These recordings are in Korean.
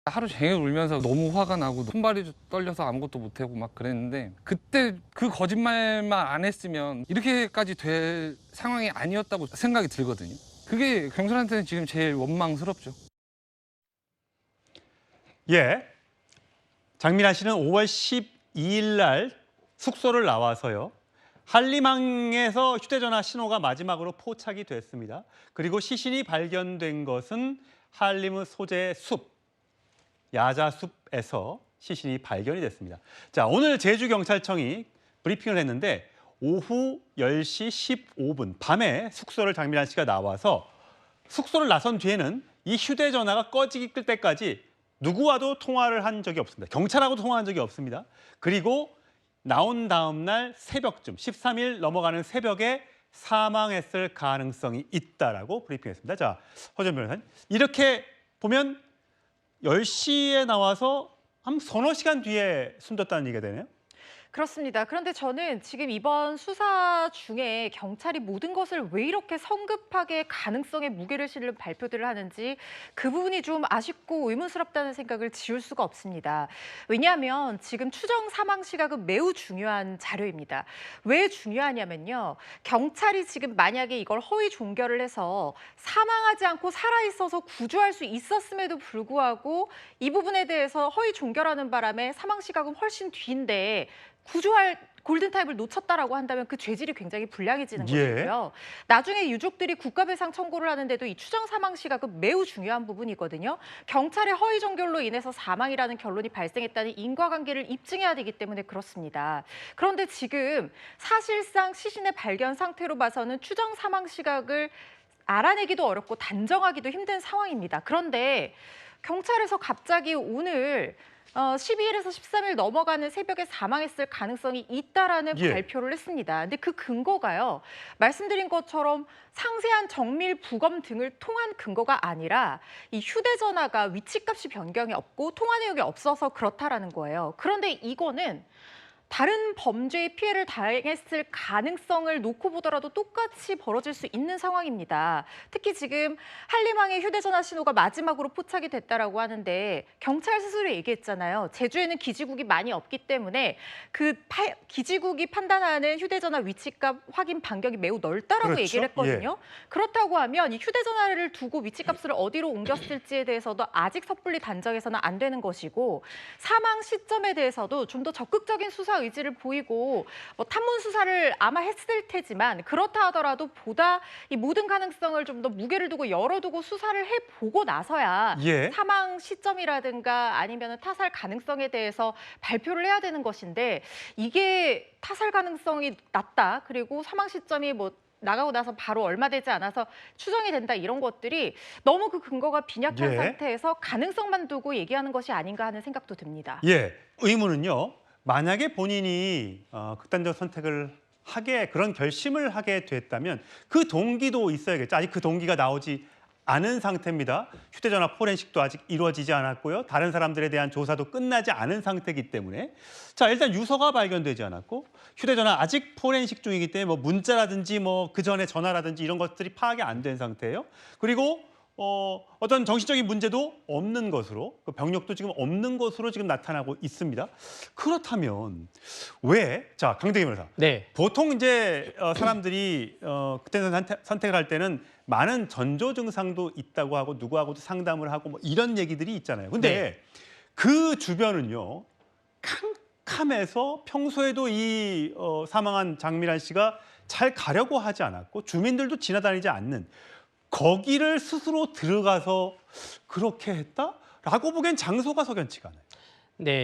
하루 종일 울면서 너무 화가 나고 손발이 떨려서 아무것도 못하고 막 그랬는데 그때 그 거짓말만 안 했으면 이렇게까지 될 상황이 아니었다고 생각이 들거든요. 그게 경찰한테는 지금 제일 원망스럽죠. 예. 장민아 씨는 5월 12일 날 숙소를 나와서요. 한림항에서 휴대전화 신호가 마지막으로 포착이 됐습니다. 그리고 시신이 발견된 것은 한림의 소재 숲, 야자숲에서 시신이 발견이 됐습니다. 자, 오늘 제주경찰청이 브리핑을 했는데 오후 10시 15분 밤에 숙소를 장민아 씨가 나와서 숙소를 나선 뒤에는 이 휴대전화가 꺼지기 끌 때까지 누구와도 통화를 한 적이 없습니다. 경찰하고도 통화한 적이 없습니다. 그리고 나온 다음 날 새벽쯤 13일 넘어가는 새벽에 사망했을 가능성이 있다라고 브리핑했습니다. 자, 허준 변호사님. 이렇게 보면 10시에 나와서 한 서너 시간 뒤에 숨졌다는 얘기가 되네요. 그렇습니다. 그런데 저는 지금 이번 수사 중에 경찰이 모든 것을 왜 이렇게 성급하게 가능성에 무게를 실는 발표들을 하는지 그 부분이 좀 아쉽고 의문스럽다는 생각을 지울 수가 없습니다. 왜냐하면 지금 추정 사망 시각은 매우 중요한 자료입니다. 왜 중요하냐면요. 경찰이 지금 만약에 이걸 허위 종결을 해서 사망하지 않고 살아있어서 구조할 수 있었음에도 불구하고 이 부분에 대해서 허위 종결하는 바람에 사망 시각은 훨씬 뒤인데 구조할 골든타임을 놓쳤다라고 한다면 그 죄질이 굉장히 불량해지는 것이고요. 나중에 유족들이 국가배상 청구를 하는데도 이 추정 사망 시각은 매우 중요한 부분이거든요. 경찰의 허위 종결로 인해서 사망이라는 결론이 발생했다는 인과관계를 입증해야 되기 때문에 그렇습니다. 그런데 지금 사실상 시신의 발견 상태로 봐서는 추정 사망 시각을 알아내기도 어렵고 단정하기도 힘든 상황입니다. 그런데 경찰에서 갑자기 오늘 12일에서 13일 넘어가는 새벽에 사망했을 가능성이 있다라는 발표를 했습니다. 근데 그 근거가요. 말씀드린 것처럼 상세한 정밀 부검 등을 통한 근거가 아니라 이 휴대전화가 위치값이 변경이 없고 통화 내역이 없어서 그렇다라는 거예요. 그런데 이거는 다른 범죄의 피해를 당했을 가능성을 놓고 보더라도 똑같이 벌어질 수 있는 상황입니다. 특히 지금 한림항의 휴대전화 신호가 마지막으로 포착이 됐다라고 하는데 경찰 스스로 얘기했잖아요. 제주에는 기지국이 많이 없기 때문에 그 기지국이 판단하는 휴대전화 위치값 확인 반경이 매우 넓다라고 얘기를 했거든요. 그렇다고 하면 이 휴대전화를 두고 위치값을 어디로 옮겼을지에 대해서도 아직 섣불리 단정해서는 안 되는 것이고 사망 시점에 대해서도 좀 더 적극적인 수사 의지를 보이고 탐문 수사를 아마 했을 테지만 그렇다 하더라도 보다 이 모든 가능성을 좀 더 무게를 두고 열어두고 수사를 해보고 나서야 사망 시점이라든가 아니면 타살 가능성에 대해서 발표를 해야 되는 것인데 이게 타살 가능성이 낮다 그리고 사망 시점이 나가고 나서 바로 얼마 되지 않아서 추정이 된다 이런 것들이 너무 그 근거가 빈약한 상태에서 가능성만 두고 얘기하는 것이 아닌가 하는 생각도 듭니다. 의문은요. 만약에 본인이 극단적 선택을 그런 결심을 하게 됐다면 그 동기도 있어야겠죠. 아직 그 동기가 나오지 않은 상태입니다. 휴대전화 포렌식도 아직 이루어지지 않았고요. 다른 사람들에 대한 조사도 끝나지 않은 상태이기 때문에 자 일단 유서가 발견되지 않았고 휴대전화 아직 포렌식 중이기 때문에 문자라든지 그 전에 전화라든지 이런 것들이 파악이 안 된 상태예요. 그리고 어떤 정신적인 문제도 없는 것으로 병력도 지금 없는 것으로 지금 나타나고 있습니다. 그렇다면 자 강대기 변호사. 보통 이제 사람들이 극단적 선택을 할 때는 많은 전조 증상도 있다고 하고 누구하고도 상담을 하고 이런 얘기들이 있잖아요. 근데 그 주변은요 캄캄해서 평소에도 이 사망한 장민아 씨가 잘 가려고 하지 않았고 주민들도 지나다니지 않는 거기를 스스로 들어가서 그렇게 했다라고 보기엔 장소가 석연치가 않아요.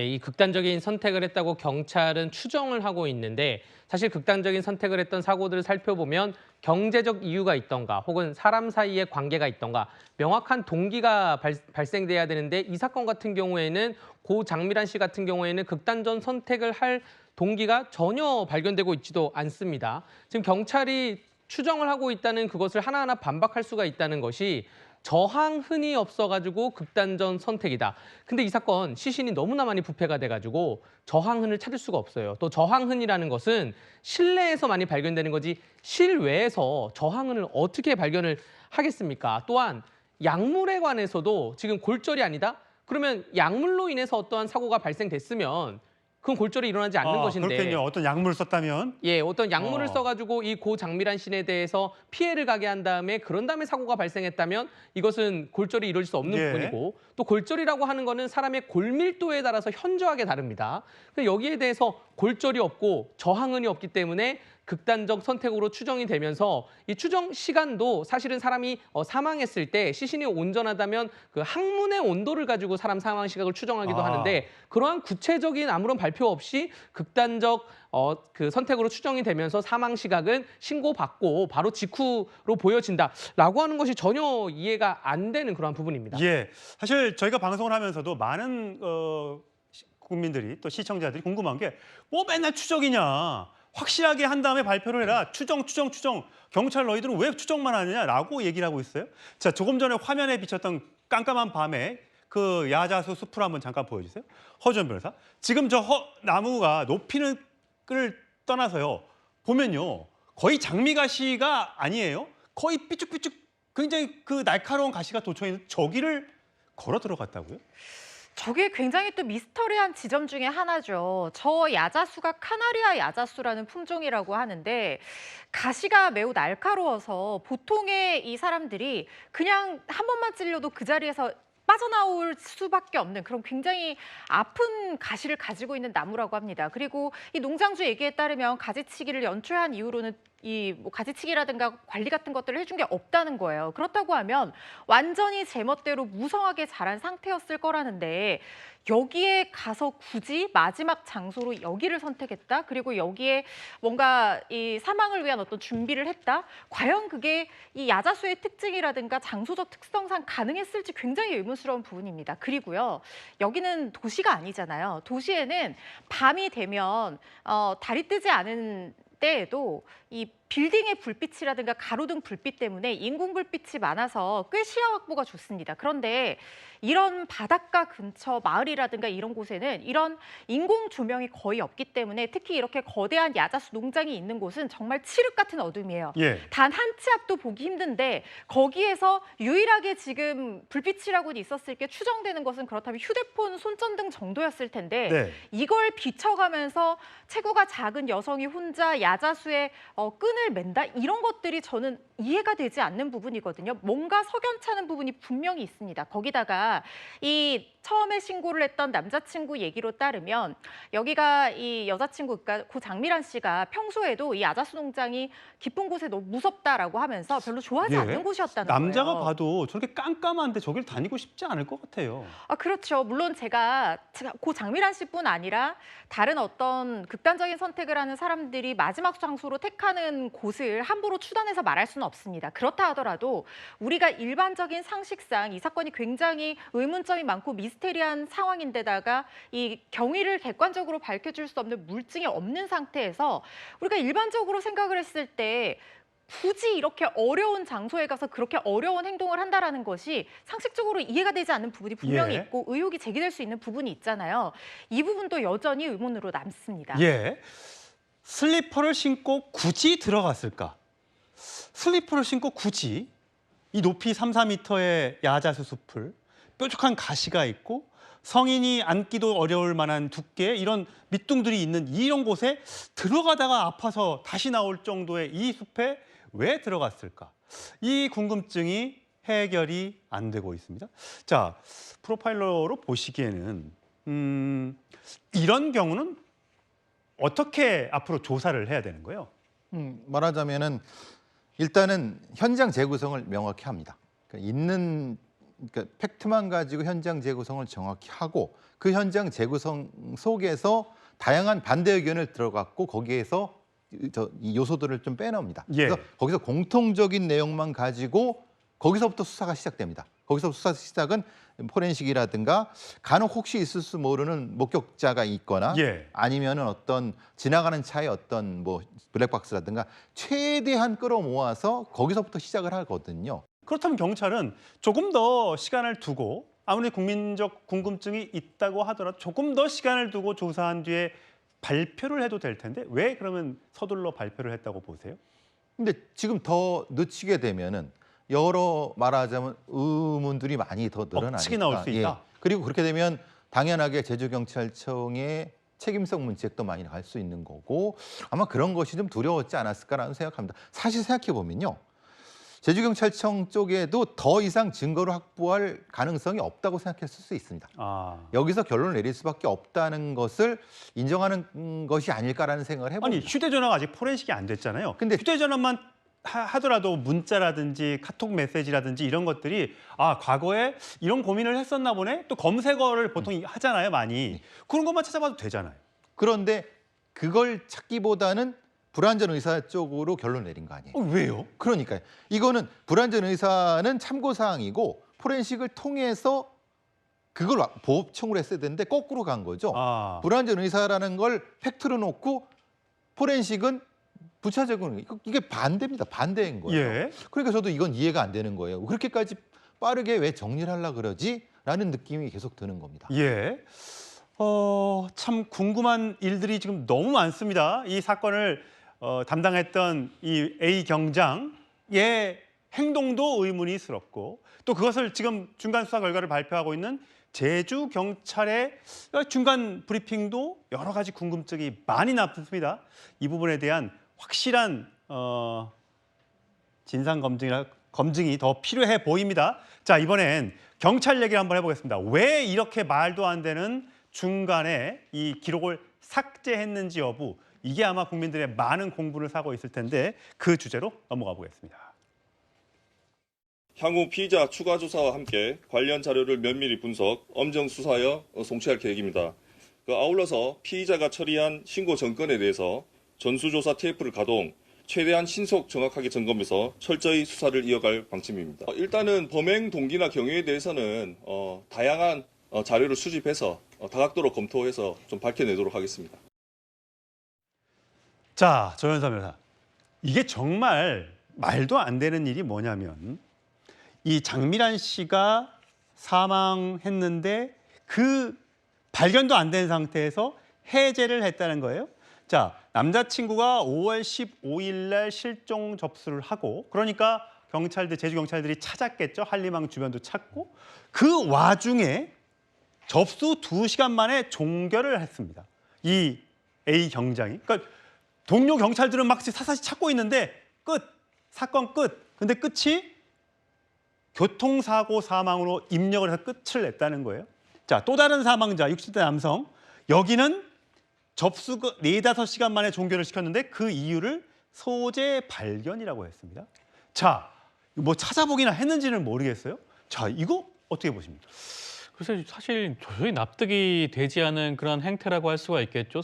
이 극단적인 선택을 했다고 경찰은 추정을 하고 있는데 사실 극단적인 선택을 했던 사고들을 살펴보면 경제적 이유가 있던가 혹은 사람 사이의 관계가 있던가 명확한 동기가 발생돼야 되는데 이 사건 같은 경우에는 고 장미란 씨 같은 경우에는 극단적 선택을 할 동기가 전혀 발견되고 있지도 않습니다. 지금 경찰이 추정을 하고 있다는 그것을 하나하나 반박할 수가 있다는 것이 저항흔이 없어가지고 극단적 선택이다. 근데 이 사건 시신이 너무나 많이 부패가 돼가지고 저항흔을 찾을 수가 없어요. 또 저항흔이라는 것은 실내에서 많이 발견되는 거지 실외에서 저항흔을 어떻게 발견을 하겠습니까? 또한 약물에 관해서도 지금 골절이 아니다. 그러면 약물로 인해서 어떠한 사고가 발생됐으면 그건 골절이 일어나지 않는 것인데. 그렇겠요. 어떤 약물을 썼다면. 예, 어떤 약물을 어. 써가지고 이 고 장미란 씨에 대해서 피해를 가게 한 다음에 그런 다음에 사고가 발생했다면 이것은 골절이 이루어질 수 없는 예. 부분이고, 또 골절이라고 하는 거는 사람의 골밀도에 따라서 현저하게 다릅니다. 여기에 대해서 골절이 없고 저항은이 없기 때문에 극단적 선택으로 추정이 되면서 이 추정 시간도 사실은 사람이 사망했을 때 시신이 온전하다면 그 항문의 온도를 가지고 사람 사망 시각을 추정하기도 하는데, 그러한 구체적인 아무런 발표 없이 극단적 그 선택으로 추정이 되면서 사망 시각은 신고받고 바로 직후로 보여진다라고 하는 것이 전혀 이해가 안 되는 그러한 부분입니다. 예, 사실 저희가 방송을 하면서도 많은 국민들이 또 시청자들이 궁금한 게 뭐 맨날 추정이냐. 확실하게 한 다음에 발표를 해라. 추정. 경찰 너희들은 왜 추정만 하느냐라고 얘기를 하고 있어요. 자, 조금 전에 화면에 비쳤던 깜깜한 밤에 그 야자수 숲을 한번 잠깐 보여주세요. 허준 변호사. 지금 저 나무가 높이는 을 떠나서요. 보면요. 거의 장미가시가 아니에요. 거의 삐쭉삐쭉 굉장히 그 날카로운 가시가 돋쳐 있는 저기를 걸어 들어갔다고요? 저게 굉장히 또 미스터리한 지점 중에 하나죠. 저 야자수가 카나리아 야자수라는 품종이라고 하는데 가시가 매우 날카로워서 보통의 이 사람들이 그냥 한 번만 찔려도 그 자리에서 빠져나올 수밖에 없는 그런 굉장히 아픈 가시를 가지고 있는 나무라고 합니다. 그리고 이 농장주 얘기에 따르면 가지치기를 연초한 이후로는 이 뭐 가지치기라든가 관리 같은 것들을 해준 게 없다는 거예요. 그렇다고 하면 완전히 제멋대로 무성하게 자란 상태였을 거라는데 여기에 가서 굳이 마지막 장소로 여기를 선택했다. 그리고 여기에 뭔가 이 사망을 위한 어떤 준비를 했다. 과연 그게 이 야자수의 특징이라든가 장소적 특성상 가능했을지 굉장히 의문스러운 부분입니다. 그리고요, 여기는 도시가 아니잖아요. 도시에는 밤이 되면 달이 뜨지 않은 때에도 이 빌딩의 불빛이라든가 가로등 불빛 때문에 인공 불빛이 많아서 꽤 시야 확보가 좋습니다. 그런데 이런 바닷가 근처 마을이라든가 이런 곳에는 이런 인공 조명이 거의 없기 때문에 특히 이렇게 거대한 야자수 농장이 있는 곳은 정말 칠흑 같은 어둠이에요. 예. 단 한 치 앞도 보기 힘든데 거기에서 유일하게 지금 불빛이라고 있었을 게 추정되는 것은 그렇다면 휴대폰 손전등 정도였을 텐데 네. 이걸 비춰가면서 체구가 작은 여성이 혼자 야자수에 끈을 맨다? 이런 것들이 저는 이해가 되지 않는 부분이거든요. 뭔가 석연찮은 부분이 분명히 있습니다. 거기다가 이 처음에 신고를 했던 남자친구 얘기로 따르면 여기가 이 여자친구, 그러니까 고 장미란 씨가 평소에도 이 야자수 농장이 깊은 곳에 너무 무섭다라고 하면서 별로 좋아하지 예. 않는 곳이었다는 남자가 거예요. 봐도 저렇게 깜깜한데 저길 다니고 싶지 않을 것 같아요. 그렇죠. 물론 제가 고 장미란 씨뿐 아니라 다른 어떤 극단적인 선택을 하는 사람들이 마지막 장소로 택하는 곳을 함부로 추단해서 말할 수는 없습니다. 그렇다 하더라도 우리가 일반적인 상식상 이 사건이 굉장히 의문점이 많고 미스테리한 상황인데다가 이 경위를 객관적으로 밝혀줄 수 없는 물증이 없는 상태에서 우리가 일반적으로 생각을 했을 때 굳이 이렇게 어려운 장소에 가서 그렇게 어려운 행동을 한다라는 것이 상식적으로 이해가 되지 않는 부분이 분명히 예. 있고 의혹이 제기될 수 있는 부분이 있잖아요. 이 부분도 여전히 의문으로 남습니다. 예. 슬리퍼를 신고 굳이 들어갔을까? 슬리퍼를 신고 굳이 이 높이 3, 4m의 야자수 숲을 뾰족한 가시가 있고 성인이 앉기도 어려울 만한 두께의 이런 밑둥들이 있는 이런 곳에 들어가다가 아파서 다시 나올 정도의 이 숲에 왜 들어갔을까? 이 궁금증이 해결이 안 되고 있습니다. 자, 프로파일러로 보시기에는 이런 경우는 어떻게 앞으로 조사를 해야 되는 거예요? 말하자면은 일단은 현장 재구성을 명확히 합니다. 그러니까 팩트만 가지고 현장 재구성을 정확히 하고 그 현장 재구성 속에서 다양한 반대 의견을 들어갔고 거기에서 이 요소들을 좀 빼놓습니다. 예. 그래서 거기서 공통적인 내용만 가지고 거기서부터 수사가 시작됩니다. 거기서 수사 시작은 포렌식이라든가 간혹 혹시 있을 수 모르는 목격자가 있거나 예. 아니면은 어떤 지나가는 차에 어떤 뭐 블랙박스라든가 최대한 끌어모아서 거기서부터 시작을 하거든요. 그렇다면 경찰은 조금 더 시간을 두고 아무리 국민적 궁금증이 있다고 하더라도 조금 더 시간을 두고 조사한 뒤에 발표를 해도 될 텐데 왜 그러면 서둘러 발표를 했다고 보세요? 근데 지금 더 늦추게 되면은 여러 말하자면 의문들이 많이 더 늘어나니까 억측이 나올 수 있다. 그리고 그렇게 되면 당연하게 제주경찰청의 책임성 문책도 많이 갈 수 있는 거고 아마 그런 것이 좀 두려웠지 않았을까라는 생각합니다. 사실 생각해 보면요. 제주경찰청 쪽에도 더 이상 증거를 확보할 가능성이 없다고 생각했을 수 있습니다. 여기서 결론을 내릴 수밖에 없다는 것을 인정하는 것이 아닐까라는 생각을 해봅니다. 아니 휴대전화가 아직 포렌식이 안 됐잖아요. 근데 휴대전화만 하더라도 문자라든지 카톡 메시지라든지 이런 것들이 과거에 이런 고민을 했었나 보네. 또 검색어를 보통 하잖아요, 많이. 그런 것만 찾아봐도 되잖아요. 그런데 그걸 찾기보다는 불완전 의사 쪽으로 결론 내린 거 아니에요? 왜요? 그러니까요. 이거는 불완전 의사는 참고 사항이고 포렌식을 통해서 그걸 보호청으로 했어야 되는데 거꾸로 간 거죠. 불완전 의사라는 걸 팩트로 놓고 포렌식은 부차적으로 이게 반대입니다. 반대인 거예요. 예. 그러니까 저도 이건 이해가 안 되는 거예요. 그렇게까지 빠르게 왜 정리를 하려고 그러지? 라는 느낌이 계속 드는 겁니다. 예. 참 궁금한 일들이 지금 너무 많습니다. 이 사건을 담당했던 이 A 경장의 행동도 의문이스럽고 또 그것을 지금 중간 수사 결과를 발표하고 있는 제주 경찰의 중간 브리핑도 여러 가지 궁금증이 많이 남습니다. 이 부분에 대한 확실한 진상 검증이 더 필요해 보입니다. 자, 이번엔 경찰 얘기를 한번 해보겠습니다. 왜 이렇게 말도 안 되는 중간에 이 기록을 삭제했는지 여부, 이게 아마 국민들의 많은 공분을 사고 있을 텐데 그 주제로 넘어가 보겠습니다. 향후 피의자 추가 조사와 함께 관련 자료를 면밀히 분석, 엄정 수사하여 송치할 계획입니다. 아울러서 피의자가 처리한 신고 전건에 대해서 전수조사 TF를 가동, 최대한 신속 정확하게 점검해서 철저히 수사를 이어갈 방침입니다. 일단은 범행 동기나 경위에 대해서는 다양한 자료를 수집해서 다각도로 검토해서 좀 밝혀내도록 하겠습니다. 자, 조현선 변호사. 이게 정말 말도 안 되는 일이 뭐냐면 이 장미란 씨가 사망했는데 그 발견도 안 된 상태에서 해제를 했다는 거예요. 자, 남자친구가 5월 15일 날 실종 접수를 하고 그러니까 제주 경찰들이 찾았겠죠. 한림항 주변도 찾고 그 와중에 접수 2시간 만에 종결을 했습니다. 이 A 경장이. 그러니까 동료 경찰들은 막 사사시 찾고 있는데 사건 끝. 근데 끝이 교통사고 사망으로 입력을 해서 끝을 냈다는 거예요. 자, 또 다른 사망자 60대 남성. 여기는 접수 4-5시간 만에 종결을 시켰는데 그 이유를 소재 발견이라고 했습니다. 자, 뭐 찾아보기나 했는지는 모르겠어요. 자, 이거 어떻게 보십니까? 글쎄 사실 도저히 납득이 되지 않은 그런 행태라고 할 수가 있겠죠.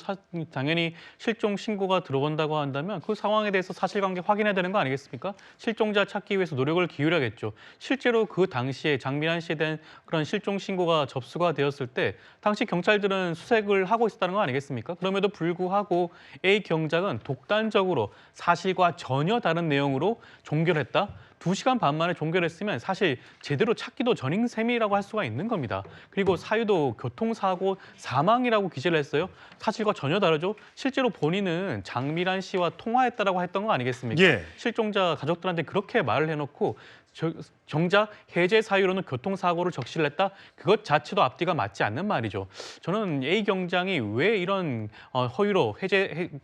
당연히 실종 신고가 들어온다고 한다면 그 상황에 대해서 사실관계 확인해야 되는 거 아니겠습니까? 실종자 찾기 위해서 노력을 기울여야겠죠. 실제로 그 당시에 장미란 씨에 대한 그런 실종 신고가 접수가 되었을 때 당시 경찰들은 수색을 하고 있었다는 거 아니겠습니까? 그럼에도 불구하고 A 경장은 독단적으로 사실과 전혀 다른 내용으로 종결했다. 2시간 반 만에 종결했으면 사실 제대로 찾기도 전인 셈이라고 할 수가 있는 겁니다. 그리고 사유도 교통사고 사망이라고 기재를 했어요. 사실과 전혀 다르죠. 실제로 본인은 장미란 씨와 통화했다라고 했던 거 아니겠습니까? 예. 실종자 가족들한테 그렇게 말을 해놓고 정작 해제 사유로는 교통사고를 적시를 했다? 그것 자체도 앞뒤가 맞지 않는 말이죠. 저는 A 경장이 왜 이런 허위로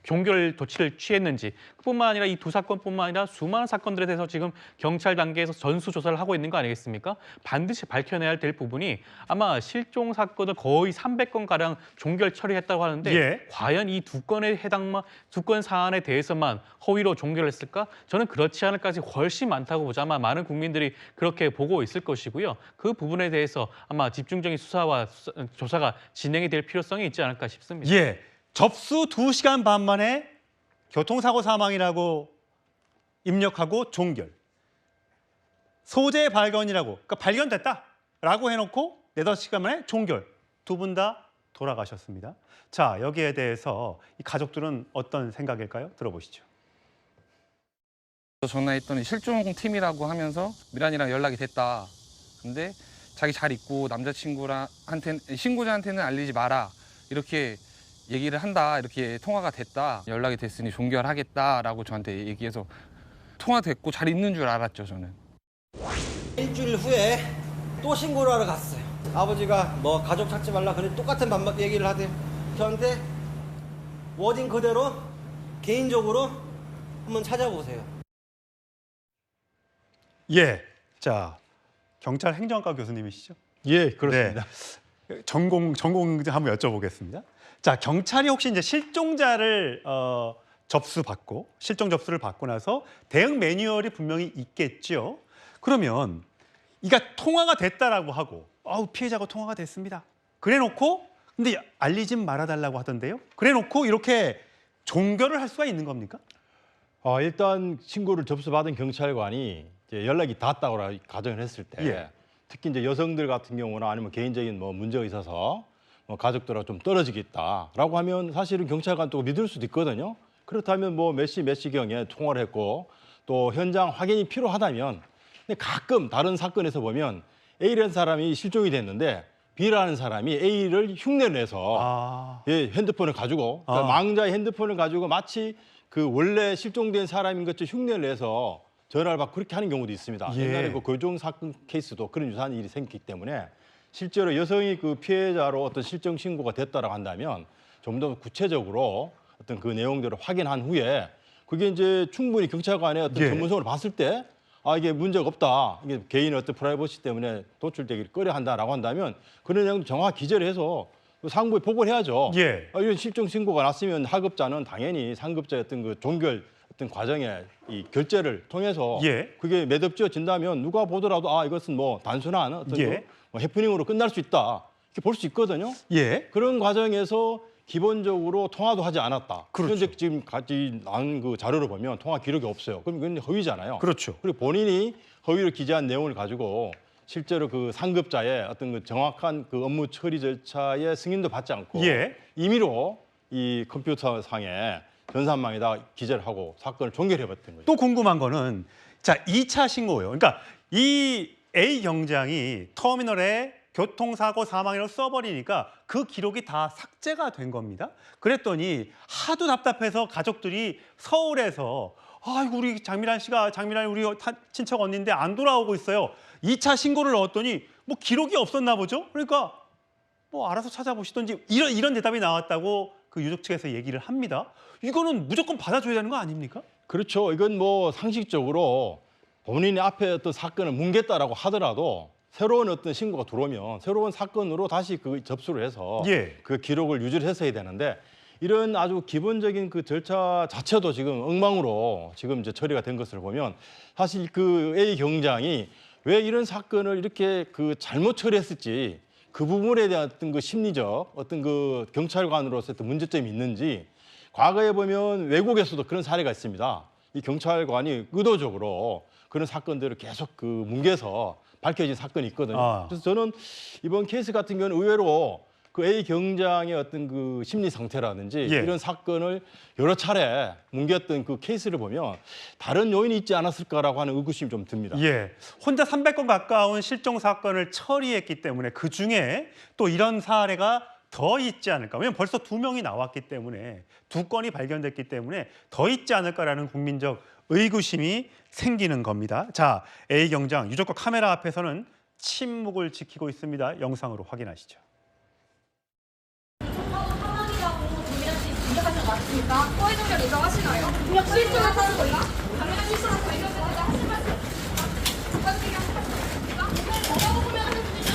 종결 조치를 취했는지 그뿐만 아니라 이 2사건뿐만 아니라 수많은 사건들에 대해서 지금 경찰 단계에서 전수조사를 하고 있는 거 아니겠습니까? 반드시 밝혀내야 될 부분이 아마 실종 사건을 거의 300건가량 종결 처리했다고 하는데 예. 과연 이 2건 사안에 대해서만 허위로 종결했을까? 저는 그렇지 않을 까지 훨씬 많다고 보자. 아마 많은 국민들이 그렇게 보고 있을 것이고요. 그 부분에 대해서 아마 집중적인 수사와 조사가 진행이 될 필요성이 있지 않을까 싶습니다. 예, 접수 2시간 반 만에 교통사고 사망이라고 입력하고 종결. 소재 발견이라고, 그러니까 발견됐다라고 해놓고 4-5시간 만에 종결. 2분 다 돌아가셨습니다. 자, 여기에 대해서 이 가족들은 어떤 생각일까요? 들어보시죠. 전화했더니 실종팀이라고 하면서 미란이랑 연락이 됐다. 근데 자기 잘 있고 신고자한테는 알리지 마라. 이렇게 얘기를 한다. 이렇게 통화가 됐다. 연락이 됐으니 종결하겠다라고 저한테 얘기해서 통화됐고 잘 있는 줄 알았죠, 저는. 일주일 후에 또 신고를 하러 갔어요. 아버지가 뭐 가족 찾지 말라 그래 똑같은 반박 얘기를 하대. 저한테 워딩 그대로 개인적으로 한번 찾아보세요. 예. 자, 경찰 행정학과 교수님이시죠? 예, 그렇습니다. 네. 전공 한번 여쭤보겠습니다. 자, 경찰이 혹시 이제 실종자를 접수받고 실종 접수를 받고 나서 대응 매뉴얼이 분명히 있겠죠. 그러면 이가 통화가 됐다라고 하고 피해자가 통화가 됐습니다. 그래놓고 근데 알리지 말아달라고 하던데요. 그래놓고 이렇게 종결을 할 수가 있는 겁니까? 일단 신고를 접수받은 경찰관이 이제 연락이 닿았다고 가정을 했을 때 예. 특히 이제 여성들 같은 경우나 아니면 개인적인 뭐 문제가 있어서 뭐 가족들하고 좀 떨어지겠다라고 하면 사실은 경찰관도 믿을 수도 있거든요. 그렇다면 뭐 몇 시경에 통화를 했고 또 현장 확인이 필요하다면 근데 가끔 다른 사건에서 보면 A라는 사람이 실종이 됐는데 B라는 사람이 A를 흉내를 내서 예, 핸드폰을 가지고 그러니까 망자의 핸드폰을 가지고 마치 그 원래 실종된 사람인 것처럼 흉내를 내서 전화를 받고 그렇게 하는 경우도 있습니다. 예. 옛날에 그 교종 사건 케이스도 그런 유사한 일이 생기기 때문에 실제로 여성이 그 피해자로 어떤 실종 신고가 됐다라고 한다면 좀 더 구체적으로 어떤 그 내용들을 확인한 후에 그게 이제 충분히 경찰관의 어떤 예. 전문성을 봤을 때 이게 문제가 없다. 이게 개인의 어떤 프라이버시 때문에 도출되기를 꺼려한다라고 한다면 그런 내용도 정확히 기재를 해서 상부에 보고를 해야죠. 예. 이런 실종 신고가 났으면 하급자는 당연히 상급자의 어떤 그 종결 어떤 과정의 이 결재를 통해서 예. 그게 매듭지어진다면 누가 보더라도 이것은 뭐 단순한 어떤 예. 뭐 해프닝으로 끝날 수 있다 이렇게 볼 수 있거든요. 예. 그런 과정에서 기본적으로 통화도 하지 않았다. 그렇죠. 현재 지금 같이 나온 그 자료를 보면 통화 기록이 없어요. 그럼 이건 허위잖아요. 그렇죠. 그리고 본인이 허위로 기재한 내용을 가지고 실제로 그 상급자의 어떤 그 정확한 그 업무 처리 절차의 승인도 받지 않고 예. 임의로 이 컴퓨터상에 전산망에다 기재를 하고 사건을 종결해버렸던 거죠. 또 궁금한 거는 자, 2차 신고예요. 그러니까 이 A 경장이 터미널에 교통사고 사망이라고 써버리니까 그 기록이 다 삭제가 된 겁니다. 그랬더니 하도 답답해서 가족들이 서울에서 아이고 우리 장미란 우리 친척 언니인데 안 돌아오고 있어요. 2차 신고를 넣었더니 뭐 기록이 없었나 보죠. 그러니까 뭐 알아서 찾아보시던지 이런 대답이 나왔다고 그 유족 측에서 얘기를 합니다. 이거는 무조건 받아줘야 되는 거 아닙니까? 그렇죠. 이건 뭐 상식적으로 본인이 앞에 어떤 사건을 뭉갰다라고 하더라도 새로운 어떤 신고가 들어오면 새로운 사건으로 다시 그 접수를 해서 예. 그 기록을 유지를 했어야 되는데 이런 아주 기본적인 그 절차 자체도 지금 엉망으로 지금 이제 처리가 된 것을 보면 사실 그 A 경장이 왜 이런 사건을 이렇게 그 잘못 처리했을지 그 부분에 대한 어떤 그 심리적 어떤 그 경찰관으로서 어떤 문제점이 있는지 과거에 보면 외국에서도 그런 사례가 있습니다. 이 경찰관이 의도적으로 그런 사건들을 계속 그 뭉개서 밝혀진 사건이 있거든요. 그래서 저는 이번 케이스 같은 경우는 의외로 그 A 경장의 어떤 그 심리 상태라든지 예. 이런 사건을 여러 차례 뭉개었던 그 케이스를 보면 다른 요인이 있지 않았을까라고 하는 의구심이 좀 듭니다. 예, 혼자 300건 가까운 실종 사건을 처리했기 때문에 그 중에 또 이런 사례가 더 있지 않을까. 왜냐하면 벌써 2명이 나왔기 때문에 2건이 발견됐기 때문에 더 있지 않을까라는 국민적 의구심이 생기는 겁니다. 자, A 경장 유족과 카메라 앞에서는 침묵을 지키고 있습니다. 영상으로 확인하시죠. 맞습니까? 허위 종결 인정하시나요? 실종을 하는 거야? 당연한 실종을 발견되는데 하실 말씀 부탁드립니다. 뭐라고 보면 하는 분이냐?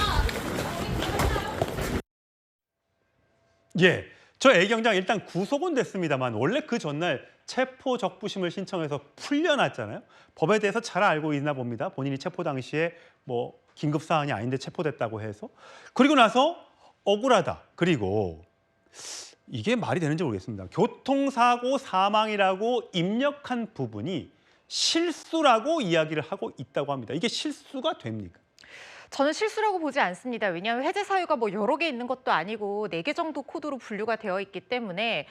예, 저 A 경장 일단 구속은 됐습니다만 원래 그 전날 체포 적부심을 신청해서 풀려났잖아요. 법에 대해서 잘 알고 있나 봅니다. 본인이 체포 당시에 뭐 긴급 사안이 아닌데 체포됐다고 해서. 그리고 나서 억울하다. 그리고 이게 말이 되는지 모르겠습니다. 교통사고 사망이라고 입력한 부분이 실수라고 이야기를 하고 있다고 합니다. 이게 실수가 됩니까? 저는 실수라고 보지 않습니다. 왜냐하면 해제 사유가 뭐 여러 개 있는 것도 아니고 4개 정도 코드로 분류가 되어 있기 때문에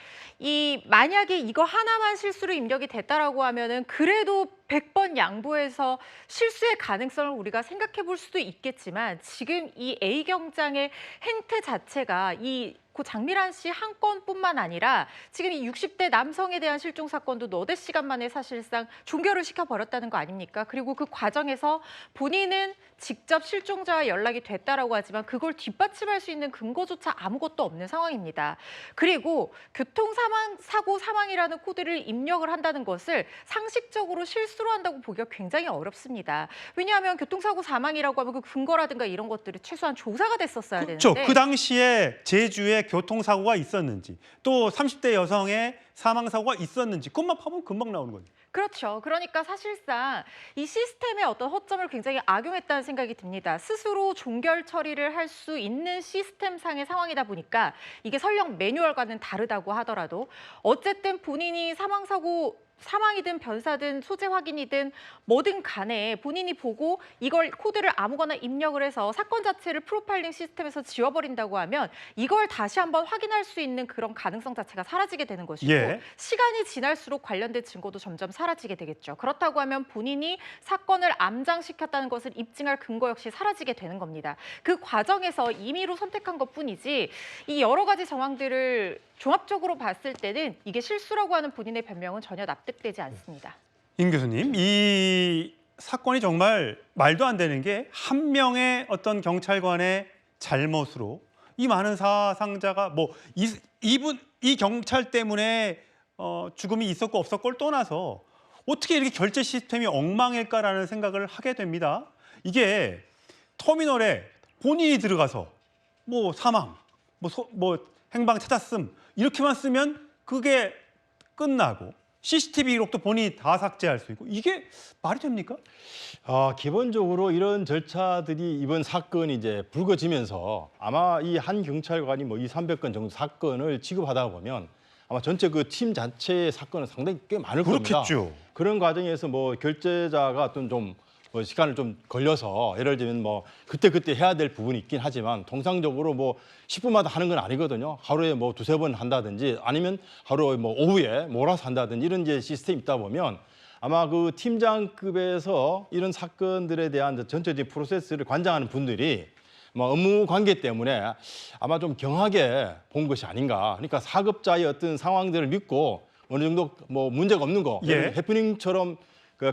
만약에 이거 하나만 실수로 입력이 됐다라고 하면은 그래도 100번 양보해서 실수의 가능성을 우리가 생각해 볼 수도 있겠지만 지금 이 A 경장의 행태 자체가 이 고 장미란 씨 한 건뿐만 아니라 지금 이 60대 남성에 대한 실종 사건도 너댓 시간 만에 사실상 종결을 시켜버렸다는 거 아닙니까? 그리고 그 과정에서 본인은 직접 실종자와 연락이 됐다라고 하지만 그걸 뒷받침할 수 있는 근거조차 아무것도 없는 상황입니다. 그리고 교통사고 사망이라는 코드를 입력을 한다는 것을 상식적으로 실수로 한다고 보기가 굉장히 어렵습니다. 왜냐하면 교통사고 사망이라고 하면 그 근거라든가 이런 것들이 최소한 조사가 됐었어야 그렇죠. 되는데 그 당시에 제주에 교통사고가 있었는지 또 30대 여성의 사망사고가 있었는지 그것만 파보면 금방 나오는 거죠. 그렇죠. 그러니까 사실상 이 시스템의 어떤 허점을 굉장히 악용했다는 생각이 듭니다. 스스로 종결 처리를 할 수 있는 시스템상의 상황이다 보니까 이게 설령 매뉴얼과는 다르다고 하더라도 어쨌든 본인이 사망이든 변사든 소재 확인이든 뭐든 간에 본인이 보고 이걸 코드를 아무거나 입력을 해서 사건 자체를 프로파일링 시스템에서 지워버린다고 하면 이걸 다시 한번 확인할 수 있는 그런 가능성 자체가 사라지게 되는 것이고 예. 시간이 지날수록 관련된 증거도 점점 사라지게 되겠죠. 그렇다고 하면 본인이 사건을 암장시켰다는 것을 입증할 근거 역시 사라지게 되는 겁니다. 그 과정에서 임의로 선택한 것뿐이지 이 여러 가지 정황들을 종합적으로 봤을 때는 이게 실수라고 하는 본인의 변명은 전혀 납득되지 않습니다. 임 교수님, 이 사건이 정말 말도 안 되는 게 한 명의 어떤 경찰관의 잘못으로 이 많은 사상자가 이 경찰 때문에 죽음이 있었고 없었고를 떠나서 어떻게 이렇게 결제 시스템이 엉망일까라는 생각을 하게 됩니다. 이게 터미널에 본인이 들어가서 사망, 행방 찾았음 이렇게만 쓰면 그게 끝나고 CCTV 기록도 본인이 다 삭제할 수 있고 이게 말이 됩니까? 기본적으로 이런 절차들이 이번 사건이 이제 불거지면서 아마 이 한 경찰관이 200~300건 정도 사건을 취급하다 보면 아마 전체 그 팀 자체의 사건은 상당히 꽤 많을 겁니다. 그렇겠죠. 그런 과정에서 결제자가 어떤 좀 시간을 좀 걸려서 예를 들면 그때 해야 될 부분이 있긴 하지만 통상적으로 10분마다 하는 건 아니거든요. 하루에 2~3번 한다든지 아니면 하루에 오후에 몰아서 한다든지 이런 이제 시스템이 있다 보면 아마 그 팀장급에서 이런 사건들에 대한 전체적인 프로세스를 관장하는 분들이 업무 관계 때문에 아마 좀 경하게 본 것이 아닌가. 그러니까 사급자의 어떤 상황들을 믿고 어느 정도 문제가 없는 거, 예. 해프닝처럼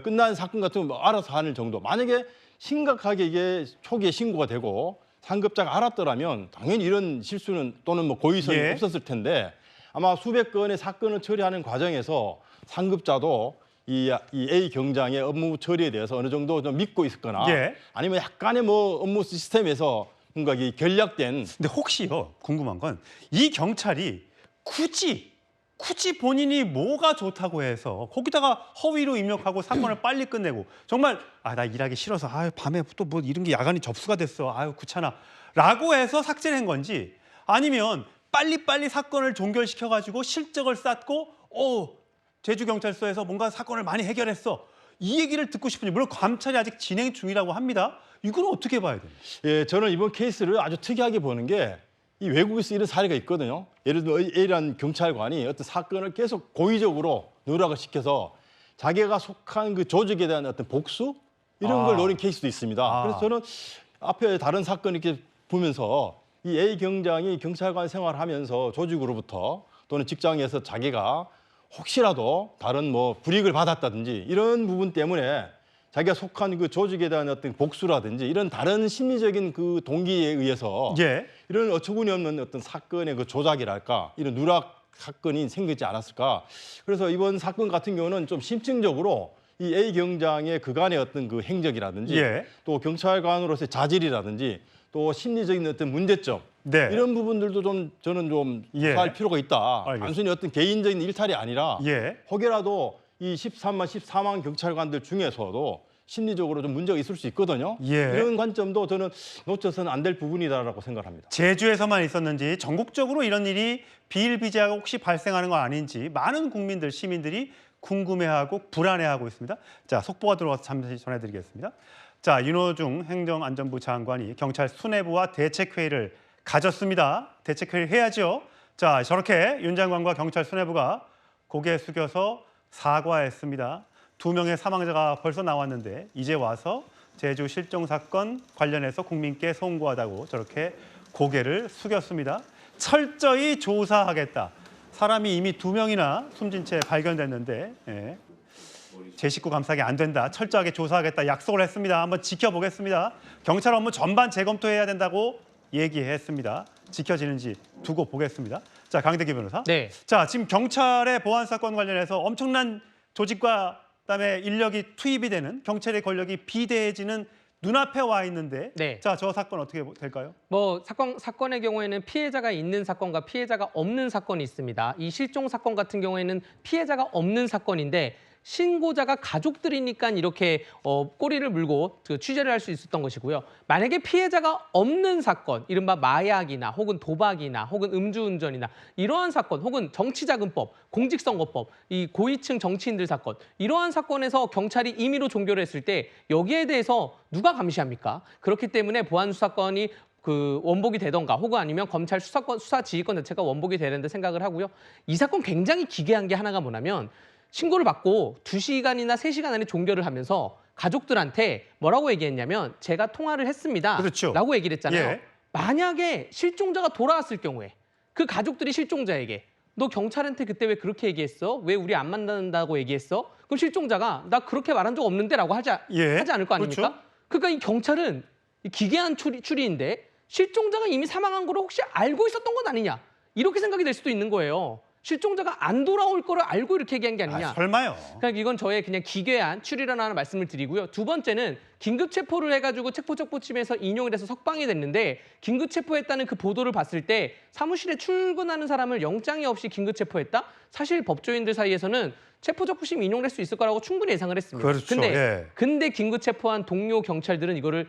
끝난 사건 같은 거 알아서 하는 정도. 만약에 심각하게 이게 초기에 신고가 되고 상급자가 알았더라면 당연히 이런 실수는 또는 고의성이 예. 없었을 텐데 아마 수백 건의 사건을 처리하는 과정에서 상급자도 이 A 경장의 업무 처리에 대해서 어느 정도 좀 믿고 있었거나 예. 아니면 약간의 업무 시스템에서 뭔가 이 결략된. 근데 혹시요 궁금한 건 이 경찰이 굳이 본인이 뭐가 좋다고 해서 거기다가 허위로 입력하고 사건을 빨리 끝내고 정말 나 일하기 싫어서 밤에 또 이런 게 야간이 접수가 됐어 귀찮아 라고 해서 삭제를 한 건지 아니면 빨리빨리 사건을 종결시켜가지고 실적을 쌓고 제주경찰서에서 뭔가 사건을 많이 해결했어 이 얘기를 듣고 싶은지 물론 감찰이 아직 진행 중이라고 합니다. 이건 어떻게 봐야 돼요? 예, 저는 이번 케이스를 아주 특이하게 보는 게 이 외국에서 이런 사례가 있거든요. 예를 들어 A라는 경찰관이 어떤 사건을 계속 고의적으로 누락을 시켜서 자기가 속한 그 조직에 대한 어떤 복수 이런 걸 노린 케이스도 있습니다. 그래서 저는 앞에 다른 사건 이렇게 보면서 이 A 경장이 경찰관 생활하면서 조직으로부터 또는 직장에서 자기가 혹시라도 다른 불이익을 받았다든지 이런 부분 때문에 자기가 속한 그 조직에 대한 어떤 복수라든지 이런 다른 심리적인 그 동기에 의해서 예. 이런 어처구니 없는 어떤 사건의 그 조작이랄까 이런 누락 사건이 생기지 않았을까. 그래서 이번 사건 같은 경우는 좀 심층적으로 이 A 경장의 그간의 어떤 그 행적이라든지 예. 또 경찰관으로서의 자질이라든지 또 심리적인 어떤 문제점 네. 이런 부분들도 저는 좀 조사할 필요가 있다. 알겠습니다. 단순히 어떤 개인적인 일탈이 아니라 예. 혹여라도 이 14만 경찰관들 중에서도 심리적으로 좀 문제가 있을 수 있거든요. 예. 이런 관점도 저는 놓쳐서는 안 될 부분이다라고 생각합니다. 제주에서만 있었는지 전국적으로 이런 일이 비일비재하고 혹시 발생하는 거 아닌지 많은 국민들, 시민들이 궁금해하고 불안해하고 있습니다. 자, 속보가 들어와서 잠시 전해드리겠습니다. 자, 윤호중 행정안전부 장관이 경찰 수뇌부와 대책회의를 가졌습니다. 대책회의를 해야죠. 자, 저렇게 윤 장관과 경찰 수뇌부가 고개 숙여서 사과했습니다. 2명의 사망자가 벌써 나왔는데 이제 와서 제주 실종 사건 관련해서 국민께 송구하다고 저렇게 고개를 숙였습니다. 철저히 조사하겠다. 사람이 이미 2명이나 숨진 채 발견됐는데 예. 제 식구 감싸기 안 된다. 철저하게 조사하겠다. 약속을 했습니다. 한번 지켜보겠습니다. 경찰 업무 전반 재검토해야 된다고 얘기했습니다. 지켜지는지 두고 보겠습니다. 자, 강대기 변호사. 네. 자, 지금 경찰의 보안 사건 관련해서 엄청난 조직과 그다음에 인력이 투입이 되는 경찰의 권력이 비대해지는 눈앞에 와 있는데 네. 자, 저 사건 어떻게 될까요? 뭐 사건의 경우에는 피해자가 있는 사건과 피해자가 없는 사건이 있습니다. 이 실종 사건 같은 경우에는 피해자가 없는 사건인데 신고자가 가족들이니까 이렇게 꼬리를 물고 취재를 할 수 있었던 것이고요. 만약에 피해자가 없는 사건, 이른바 마약이나 혹은 도박이나 혹은 음주운전이나 이러한 사건, 혹은 정치자금법, 공직선거법, 이 고위층 정치인들 사건, 이러한 사건에서 경찰이 임의로 종결을 했을 때 여기에 대해서 누가 감시합니까? 그렇기 때문에 보안 수사권이 원복이 되던가 혹은 아니면 검찰 수사 지휘권 자체가 원복이 되는데 생각을 하고요. 이 사건 굉장히 기괴한 게 하나가 뭐냐면 신고를 받고 2시간이나 3시간 안에 종결을 하면서 가족들한테 뭐라고 얘기했냐면 제가 통화를 했습니다. 그렇죠. 라고 얘기를 했잖아요. 예. 만약에 실종자가 돌아왔을 경우에 그 가족들이 실종자에게 너 경찰한테 그때 왜 그렇게 얘기했어? 왜 우리 안 만난다고 얘기했어? 그럼 실종자가 나 그렇게 말한 적 없는데 라고 하지 않을 거 아닙니까? 그렇죠. 그러니까 이 경찰은 기괴한 추리인데 실종자가 이미 사망한 걸 혹시 알고 있었던 건 아니냐? 이렇게 생각이 될 수도 있는 거예요. 실종자가 안 돌아올 거를 알고 이렇게 얘기한 게 아니냐. 설마요. 그러니까 이건 저의 그냥 기괴한 추리라는 말씀을 드리고요. 두 번째는 긴급 체포를 해가지고 체포적부심에서 인용이 돼서 석방이 됐는데 긴급 체포했다는 그 보도를 봤을 때 사무실에 출근하는 사람을 영장이 없이 긴급 체포했다? 사실 법조인들 사이에서는 체포적부심 인용될 수 있을 거라고 충분히 예상을 했습니다. 그렇죠. 근데 긴급 체포한 동료 경찰들은 이거를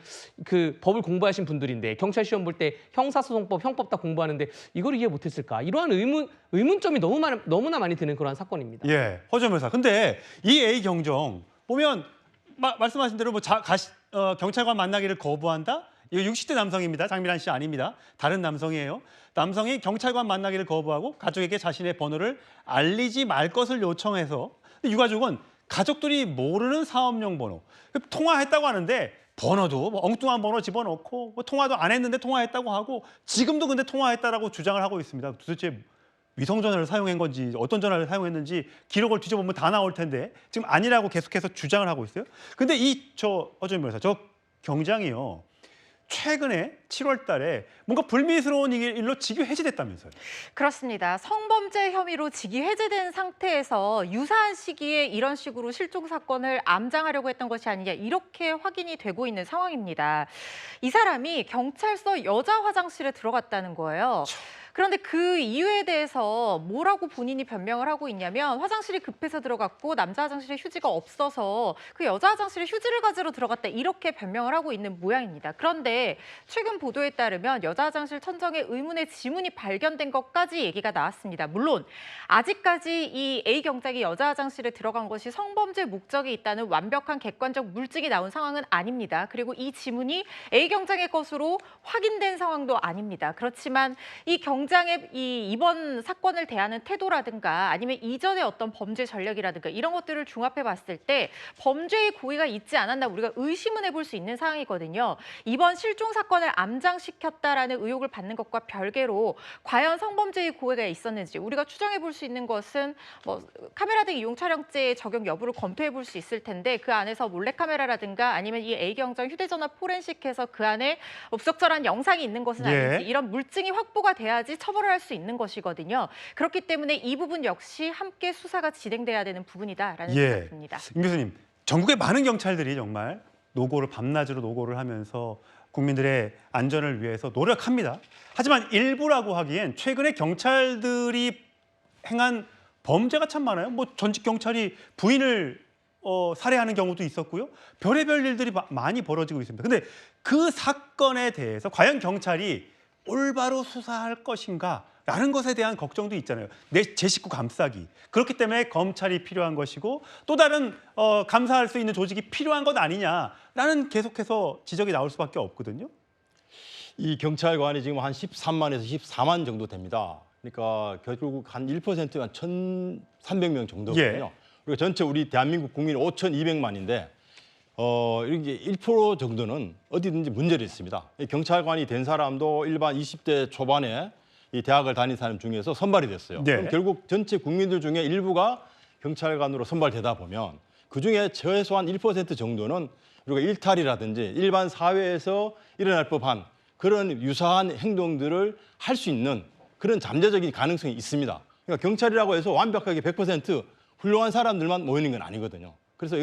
법을 공부하신 분들인데 경찰 시험 볼 때 형사소송법, 형법 다 공부하는데 이걸 이해 못했을까? 이러한 의문점이 너무나 많이 드는 그러한 사건입니다. 예, 허정 변호사. 근데 이 A 경정 보면 말씀하신 대로 경찰관 만나기를 거부한다. 이거 60대 남성입니다. 장미란 씨 아닙니다. 다른 남성이에요. 남성이 경찰관 만나기를 거부하고 가족에게 자신의 번호를 알리지 말 것을 요청해서 유가족은 가족들이 모르는 사업용 번호 통화했다고 하는데 번호도 뭐 엉뚱한 번호 집어넣고 뭐 통화도 안 했는데 통화했다고 하고 지금도 근데 통화했다라고 주장을 하고 있습니다. 도대체 위성전화를 사용한 건지 어떤 전화를 사용했는지 기록을 뒤져보면 다 나올 텐데 지금 아니라고 계속해서 주장을 하고 있어요. 근데 허정 변호사, 저 경장이요. 최근에 7월 달에 뭔가 불미스러운 일로 직위 해지됐다면서요. 그렇습니다. 성범죄 혐의로 직위 해제된 상태에서 유사한 시기에 이런 식으로 실종 사건을 암장하려고 했던 것이 아니냐 이렇게 확인이 되고 있는 상황입니다. 이 사람이 경찰서 여자 화장실에 들어갔다는 거예요. 그런데 그 이유에 대해서 뭐라고 본인이 변명을 하고 있냐면 화장실이 급해서 들어갔고 남자 화장실에 휴지가 없어서 그 여자 화장실에 휴지를 가지러 들어갔다 이렇게 변명을 하고 있는 모양입니다. 그런데 최근 보도에 따르면 여자 화장실 천정에 의문의 지문이 발견된 것까지 얘기가 나왔습니다. 물론 아직까지 이 A 경장이 여자 화장실에 들어간 것이 성범죄 목적이 있다는 완벽한 객관적 물증이 나온 상황은 아닙니다. 그리고 이 지문이 A 경장의 것으로 확인된 상황도 아닙니다. 그렇지만 이 경장의 이번 사건을 대하는 태도라든가 아니면 이전의 어떤 범죄 전략이라든가 이런 것들을 종합해 봤을 때 범죄의 고의가 있지 않았나 우리가 의심은 해볼 수 있는 상황이거든요. 이번 실종 사건을 암장시켰다라는 의혹을 받는 것과 별개로 과연 성범죄의 고의가 있었는지 우리가 추정해 볼 수 있는 것은 뭐 카메라 등 이용 촬영죄의 적용 여부를 검토해 볼 수 있을 텐데 그 안에서 몰래카메라라든가 아니면 이 A 경장 휴대전화 포렌식해서 그 안에 부적절한 영상이 있는 것은 아닌지 이런 물증이 확보가 돼야지 처벌을 할 수 있는 것이거든요. 그렇기 때문에 이 부분 역시 함께 수사가 진행돼야 되는 부분이다라는 생각이 듭니다. 임 교수님, 전국의 많은 경찰들이 정말 밤낮으로 노고를 하면서 국민들의 안전을 위해서 노력합니다. 하지만 일부라고 하기엔 최근에 경찰들이 행한 범죄가 참 많아요. 뭐 전직 경찰이 부인을 살해하는 경우도 있었고요. 별의별 일들이 많이 벌어지고 있습니다. 근데 그 사건에 대해서 과연 경찰이 올바로 수사할 것인가? 라는 것에 대한 걱정도 있잖아요. 제 식구 감싸기. 그렇기 때문에 검찰이 필요한 것이고 또 다른 감사할 수 있는 조직이 필요한 것 아니냐라는 계속해서 지적이 나올 수밖에 없거든요. 이 경찰관이 지금 한 13만에서 14만 정도 됩니다. 그러니까 결국 한 1%, 한 1,300명 정도거든요. 그리고 전체 우리 대한민국 국민 5,200만인데 이게 1% 정도는 어디든지 문제를 있습니다. 경찰관이 된 사람도 일반 20대 초반에 이 대학을 다닌 사람 중에서 선발이 됐어요. 네. 그럼 결국 전체 국민들 중에 일부가 경찰관으로 선발되다 보면 그중에 최소한 1% 정도는 우리가 일탈이라든지 일반 사회에서 일어날 법한 그런 유사한 행동들을 할 수 있는 그런 잠재적인 가능성이 있습니다. 그러니까 경찰이라고 해서 완벽하게 100% 훌륭한 사람들만 모이는 건 아니거든요. 그래서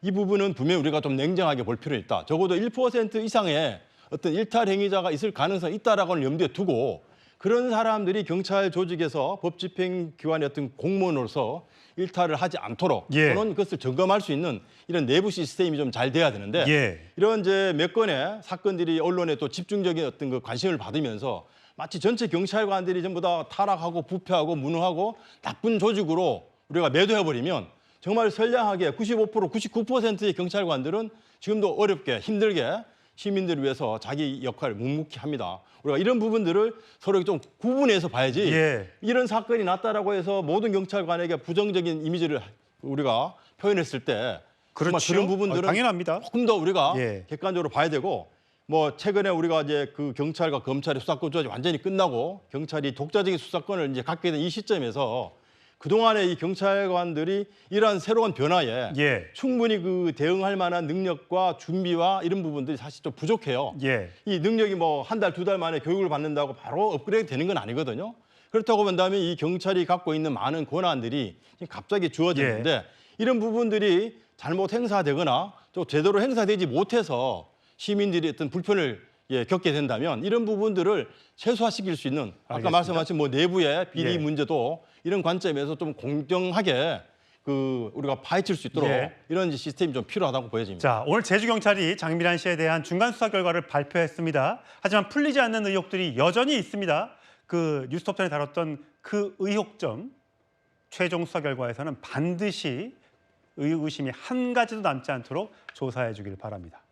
이 부분은 분명히 우리가 좀 냉정하게 볼 필요가 있다. 적어도 1% 이상의 어떤 일탈 행위자가 있을 가능성이 있다라고는 염두에 두고 그런 사람들이 경찰 조직에서 법 집행 기관의 어떤 공무원으로서 일탈을 하지 않도록 예. 또는 그것을 점검할 수 있는 이런 내부 시스템이 좀 잘 돼야 되는데 예. 이런 이제 몇 건의 사건들이 언론에 또 집중적인 어떤 그 관심을 받으면서 마치 전체 경찰관들이 전부 다 타락하고 부패하고 무능하고 나쁜 조직으로 우리가 매도해버리면 정말 선량하게 95%, 99%의 경찰관들은 지금도 어렵게 힘들게 시민들을 위해서 자기 역할을 묵묵히 합니다. 우리가 이런 부분들을 서로 좀 구분해서 봐야지 예. 이런 사건이 났다라고 해서 모든 경찰관에게 부정적인 이미지를 우리가 표현했을 때 정말 그렇죠. 그런 부분들은 당연합니다. 조금 더 우리가 예. 객관적으로 봐야 되고 뭐 최근에 우리가 이제 그 경찰과 검찰의 수사권 조작이 완전히 끝나고 경찰이 독자적인 수사권을 이제 갖게 된 이 시점에서 그동안에 이 경찰관들이 이러한 새로운 변화에 예. 충분히 그 대응할 만한 능력과 준비와 이런 부분들이 사실 좀 부족해요. 예. 이 능력이 뭐 한 달, 두 달 만에 교육을 받는다고 바로 업그레이드 되는 건 아니거든요. 그렇다고 본다면 이 경찰이 갖고 있는 많은 권한들이 갑자기 주어지는데 이런 부분들이 잘못 행사되거나 또 제대로 행사되지 못해서 시민들이 어떤 불편을 겪게 된다면 이런 부분들을 최소화시킬 수 있는 아까 알겠습니다. 말씀하신 뭐 내부의 비리 예. 문제도 이런 관점에서 좀 공정하게 그 우리가 파헤칠 수 있도록 예. 이런 시스템이 좀 필요하다고 보여집니다. 자, 오늘 제주경찰이 장미란 씨에 대한 중간 수사 결과를 발표했습니다. 하지만 풀리지 않는 의혹들이 여전히 있습니다. 그 뉴스톱전에 다뤘던 그 의혹점 최종 수사 결과에서는 반드시 의구심이 한 가지도 남지 않도록 조사해 주길 바랍니다.